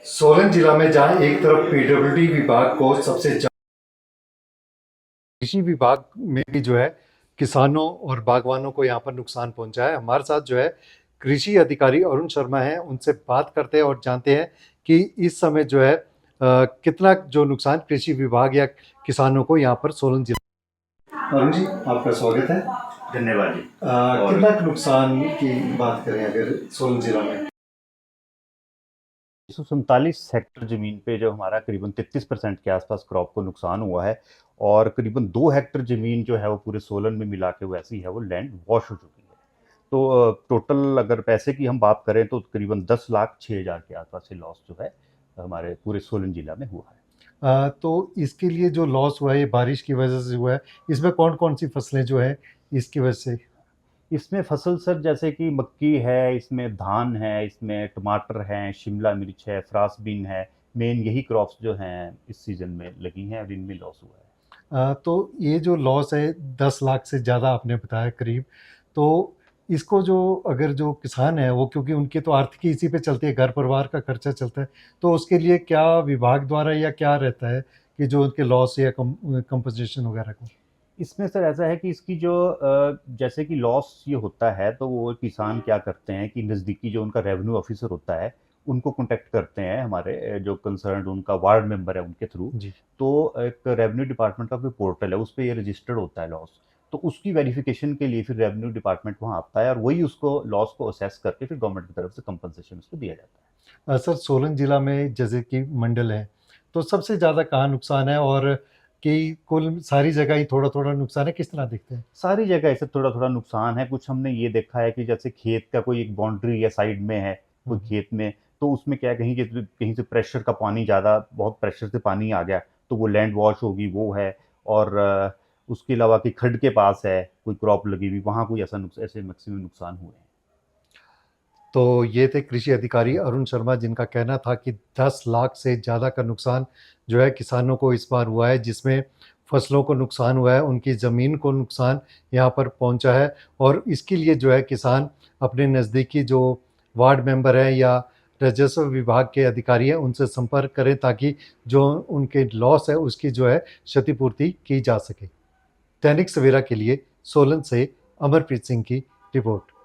सोलन जिला में जहां एक तरफ पीडब्ल्यूडी विभाग को सबसे कृषि विभाग में भी जो है किसानों और बागवानों को यहाँ पर नुकसान पहुंचा है। हमारे साथ जो है कृषि अधिकारी अरुण शर्मा हैं, उनसे बात करते हैं और जानते हैं कि इस समय जो है कितना जो नुकसान कृषि विभाग या किसानों को यहाँ पर सोलन जिला। अरुण जी, आपका स्वागत है। धन्यवाद जी। कितना नुकसान की बात करें अगर सोलन जिला में? 147 हेक्टर ज़मीन पे जो हमारा करीबन 33% के आसपास क्रॉप को नुकसान हुआ है, और करीबन 2 हेक्टर ज़मीन जो है वो पूरे सोलन में मिला के वैसी है वो लैंड वॉश हो चुकी है। तो टोटल अगर पैसे की हम बात करें तो करीबन 10,06,000 के आसपास से लॉस जो है हमारे पूरे सोलन जिला में हुआ है। तो इसके लिए जो लॉस हुआ है ये बारिश की वजह से हुआ है। इसमें कौन कौन सी फसलें जो है इसकी वजह से? इसमें फसल सर जैसे कि मक्की है, इसमें धान है, इसमें टमाटर हैं, शिमला मिर्च है, फ्रांस बीन है। मेन यही क्रॉप्स जो हैं इस सीज़न में लगी हैं और इनमें लॉस हुआ है। तो ये जो लॉस है 10 लाख से ज़्यादा आपने बताया करीब, तो इसको जो अगर जो किसान है वो, क्योंकि उनकी तो आर्थिकी इसी पे चलती है, घर परिवार का खर्चा चलता है, तो उसके लिए क्या विभाग द्वारा या क्या रहता है कि जो उनके लॉस या कंपनसेशन वगैरह को? इसमें सर ऐसा है कि इसकी जो जैसे कि लॉस ये होता है तो वो किसान क्या करते हैं कि नज़दीकी जो उनका रेवेन्यू ऑफिसर होता है उनको कॉन्टैक्ट करते हैं, हमारे जो कंसर्न उनका वार्ड मेंबर है उनके थ्रू। जी। तो एक रेवेन्यू डिपार्टमेंट का कोई पोर्टल है, उस पे ये रजिस्टर्ड होता है लॉस। तो उसकी वेरिफिकेशन के लिए फिर रेवेन्यू डिपार्टमेंट वहाँ आता है और वही उसको लॉस को असेस करके फिर गवर्नमेंट की तरफ से कंपनसेशन उसको दिया जाता है। सर, सोलन जिला में जैसे कि मंडल है, तो सबसे ज़्यादा कहाँ नुकसान है और कि कुल सारी जगह ही थोड़ा-थोड़ा नुकसान है, किस तरह देखते हैं? सारी जगह ऐसे थोड़ा-थोड़ा नुकसान है। कुछ हमने ये देखा है कि जैसे खेत का कोई एक बाउंड्री या साइड में है, हुँ, कोई हुँ। खेत में, तो उसमें क्या है कहीं से प्रेशर का पानी ज़्यादा, बहुत प्रेशर से पानी आ गया, तो वो लैंड वॉश होगी वो है। और उसके अलावा कि खड्ड के पास है, कोई क्रॉप लगी हुई, वहाँ कोई ऐसे मैक्सिमम नुकसान हुए हैं। तो ये थे कृषि अधिकारी अरुण शर्मा, जिनका कहना था कि 10 लाख से ज़्यादा का नुकसान जो है किसानों को इस बार हुआ है, जिसमें फसलों को नुकसान हुआ है, उनकी ज़मीन को नुकसान यहाँ पर पहुँचा है और इसके लिए जो है किसान अपने नज़दीकी जो वार्ड मेंबर हैं या राजस्व विभाग के अधिकारी हैं, उनसे संपर्क करें ताकि जो उनके लॉस है उसकी जो है क्षतिपूर्ति की जा सके। दैनिक सवेरा के लिए सोलन से अमरप्रीत सिंह की रिपोर्ट।